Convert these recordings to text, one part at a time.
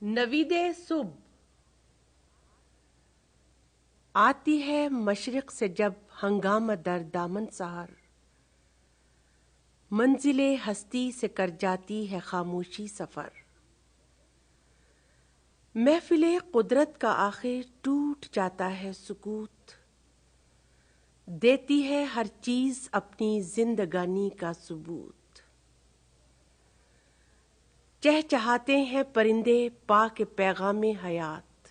نوید صبح آتی ہے مشرق سے جب ہنگامہ در دامن سحر، منزل ہستی سے کر جاتی ہے خاموشی سفر۔ محفل قدرت کا آخر ٹوٹ جاتا ہے سکوت، دیتی ہے ہر چیز اپنی زندگانی کا ثبوت۔ چہچہاتے ہیں پرندے پا کے پیغام حیات،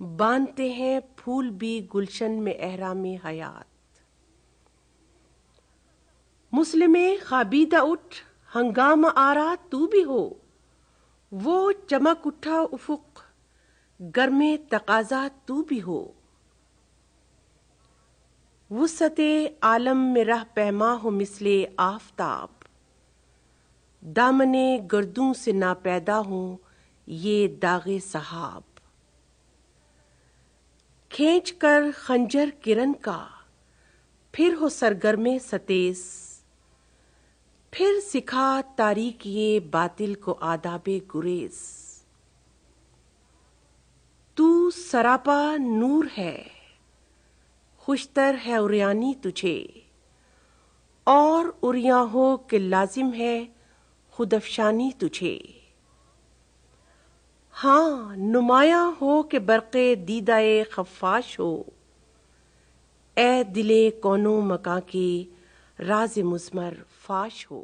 باندھتے ہیں پھول بھی گلشن میں احرام حیات۔ مسلم خوابیدہ اٹھ، ہنگامہ آرا تو بھی ہو، وہ چمک اٹھا افق گرم تقاضا تو بھی ہو۔ وسعت عالم میں رہ پیما ہو مثل آفتاب، دامن گردوں سے ناپیدا ہوں یہ داغ سحاب۔ کھینچ کر خنجر کرن کا پھر ہو سرگرم ستیز، پھر سکھا تاریکی باطل کو آداب گریز۔ تو سراپا نور ہے، خوشتر ہے عریانی تجھے، اور عریاں ہو کہ لازم ہے خود افشانی تجھے۔ ہاں نمایاں ہو کہ برق دیدہ خفاش ہو، اے دل کون و مکاں کی راز مضمر فاش ہو۔